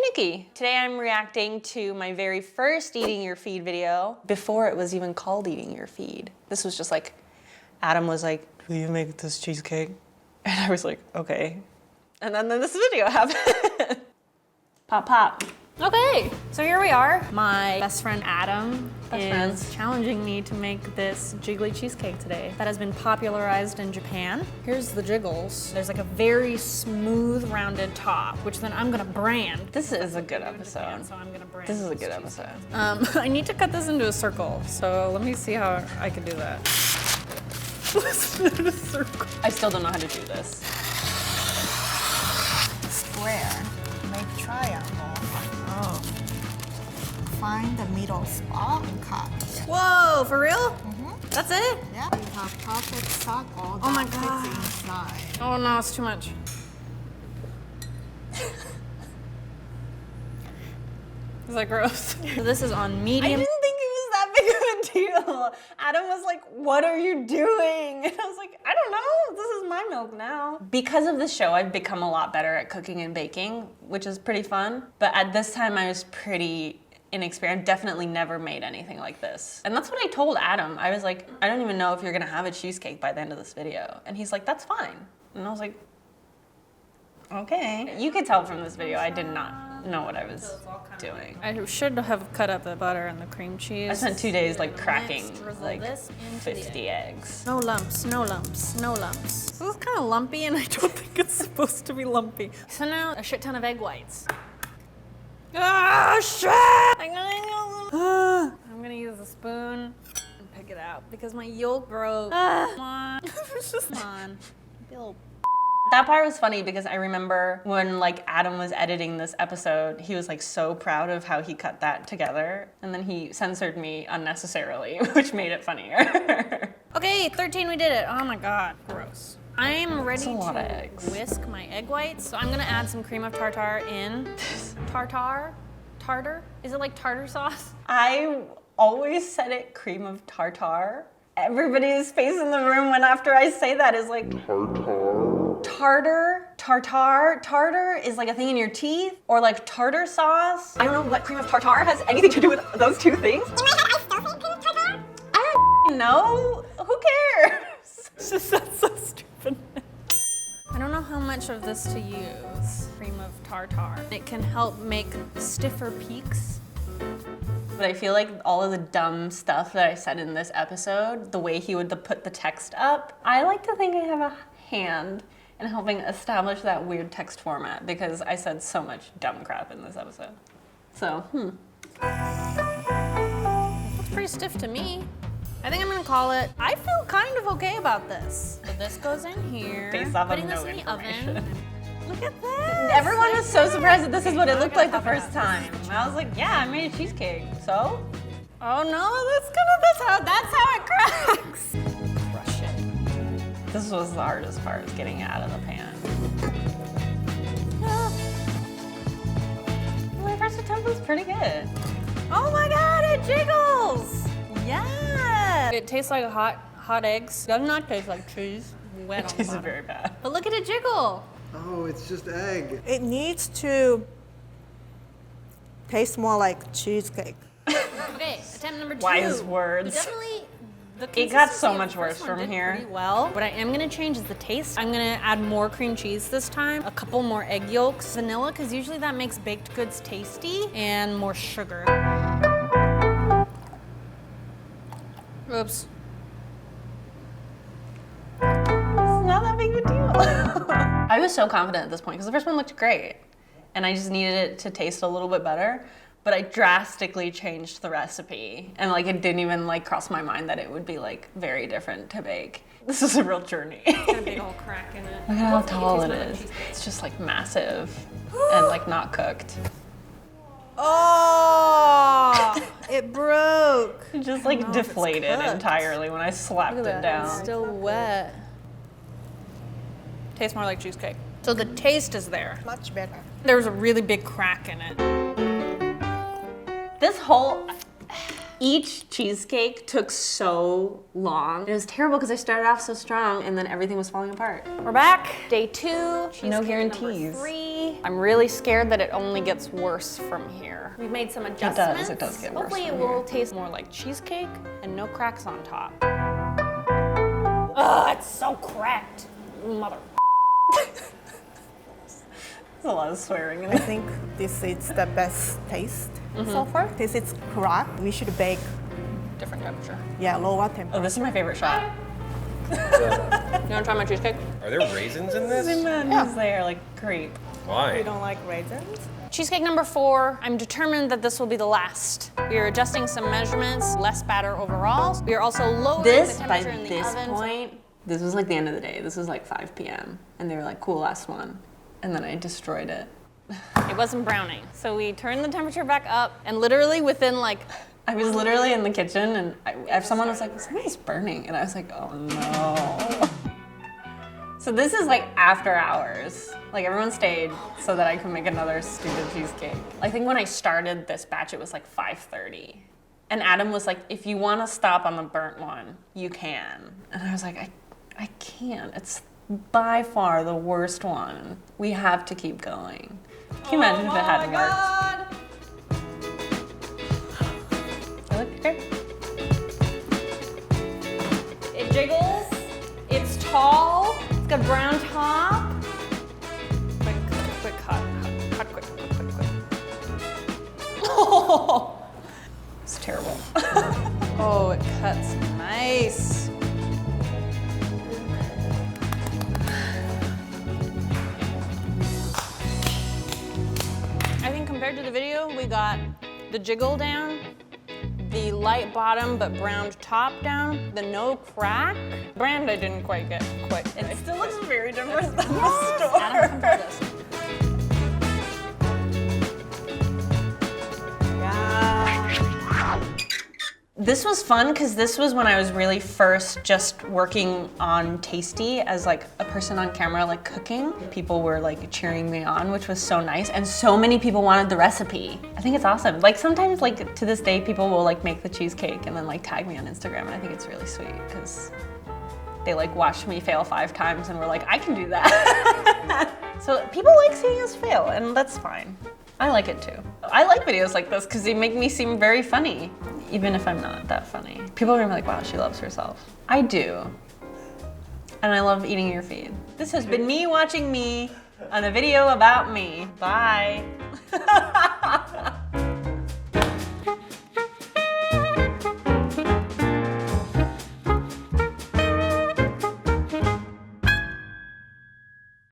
Nikki. Today I'm reacting to my very first Eating Your Feed video before it was even called Eating Your Feed. This was just like, Adam was like, will you make this cheesecake? And I was like, okay. And then this video happened. Pop, pop. Okay, so here we are. My best friend Adam is challenging me to make this jiggly cheesecake today that has been popularized in Japan. Here's the jiggles. There's like a very smooth, rounded top, which then I'm gonna brand. This is a good episode. So I'm gonna brand. This is a good episode. I need to cut this into a circle, so let me see how I can do that. Circle. I still don't know how to do this. Square, make triangle. Oh. Find the middle spot and cut. Whoa, for real? That's it? Yeah, you have perfect circle. Oh my that God. fits inside. Oh no, it's too much. Is that gross? So this is on I medium. didn't think it was that big of a deal. Adam was like, what are you doing? And I was like, I don't know, this is my milk now. Because of the show, I've become a lot better at cooking and baking, which is pretty fun. But at this time, I was pretty inexperienced. I've definitely never made anything like this. And that's what I told Adam. I was like, I don't even know if you're gonna have a cheesecake by the end of this video. And he's like, that's fine. And I was like, okay. You could tell from this video, I did not know what I was doing. I should have cut up the butter and the cream cheese. I spent 2 days like cracking Drizzle like this into 50 eggs. No lumps, no lumps, no lumps. This is kind of lumpy and I don't think it's supposed to be lumpy. So now a shit ton of egg whites. Ah, shit! I'm gonna use a spoon and pick it out because my yolk broke. Come on. Come on. Bill. That part was funny because I remember when like Adam was editing this episode, he was like so proud of how he cut that together. And then he censored me unnecessarily, which made it funnier. Okay, 13, we did it. Oh my God, gross. I'm ready That's a lot of to eggs. whisk my egg whites. So I'm gonna add some cream of tartar in. Tartar? Is it like tartar sauce? I always said it cream of tartar. Everybody's face in the room when after I say that is like tartar is like a thing in your teeth, or like tartar sauce. I don't know what cream of tartar has anything to do with those two things. You might have ice cream tartar? I don't know. Who cares? It's just that's so stupid. I don't know how much of this to use. Cream of tartar. It can help make stiffer peaks. But I feel like all of the dumb stuff that I said in this episode, the way he would put the text up, I like to think I have a hand in helping establish that weird text format because I said so much dumb crap in this episode. So, Looks pretty stiff to me. I think I'm gonna call it. I feel kind of okay about this. So this goes in here. Based off of Putting no this in the information. oven. Look at this. Everyone was so surprised that this is what it looked like the first time. I was like, yeah, I made a cheesecake, so? Oh no, that's how it cracks. Crush it. This was the hardest part, is getting it out of the pan. My first attempt was pretty good. Oh my God, it jiggles. Yeah. It tastes like hot eggs. Does not taste like cheese. Wet It on the tasted bottom. very bad. But look at it jiggle. Oh, it's just egg. It needs to taste more like cheesecake. Okay, attempt number 2. Wise words. Definitely. It got so much worse from here. Pretty well. What I am gonna change is the taste. I'm gonna add more cream cheese this time, a couple more egg yolks, vanilla, because usually that makes baked goods tasty, and more sugar. Oops. It's not that big of a deal. I was so confident at this point because the first one looked great and I just needed it to taste a little bit better, but I drastically changed the recipe and like it didn't even like cross my mind that it would be like very different to bake. This is a real journey. Got a big old crack in it. Look at how tall it is. It's just like massive and like not cooked. Oh, it broke. It just like deflated entirely when I slapped it down. It's still wet. Tastes more like cheesecake. So the taste is there. Much better. There's a really big crack in it. This whole, Each cheesecake took so long. It was terrible because I started off so strong and then everything was falling apart. We're back. Day 2. Cheesecake guarantees. Number 3. I'm really scared that it only gets worse from here. We've made some adjustments. It does get worse. Hopefully it from will here. taste more like cheesecake and no cracks on top. Ugh, it's so cracked. Mother. There's a lot of swearing in I think this is the best taste so far. This is cracked. We should bake, Different temperature. yeah, lower temperature. Oh, this is my favorite shot. You wanna try my cheesecake? Are there raisins in this? Because they are like creep. Why? You don't like raisins? Cheesecake number 4, I'm determined that this will be the last. We are adjusting some measurements, less batter overall. We are also lowering This, the by temperature in the this oven. point, this was like the end of the day. This was like 5 p.m. And they were like, cool, last one. And then I destroyed it. It wasn't browning. So we turned the temperature back up and literally within like, I was literally in the kitchen and if someone was like, something's burning. And I was like, oh no. So this is like after hours. Like everyone stayed so that I could make another stupid cheesecake. I think when I started this batch, it was like 5:30. And Adam was like, if you want to stop on the burnt one, you can. And I was like, I can't. It's by far the worst one. We have to keep going. Can you imagine if it hadn't worked? It looked great. it jiggles, it's tall, it's got brown top. Quick cut. Cut quick. Oh, it's terrible. Oh, it cuts nice. I think compared to the video, we got the jiggle down, the light bottom but browned top down, the no crack. Brand I didn't quite get quite. It still looks very different than the store. Adam, compare this. This was fun because this was when I was really first just working on Tasty as like a person on camera, like cooking. People were like cheering me on, which was so nice. And so many people wanted the recipe. I think it's awesome. Like sometimes like to this day, people will like make the cheesecake and then like tag me on Instagram. And I think it's really sweet because they like watched me fail 5 times and were like, I can do that. So people like seeing us fail and that's fine. I like it too. I like videos like this because they make me seem very funny, even if I'm not that funny. People are gonna be like, wow, she loves herself. I do. And I love eating your feed. This has been me watching me on a video about me. Bye.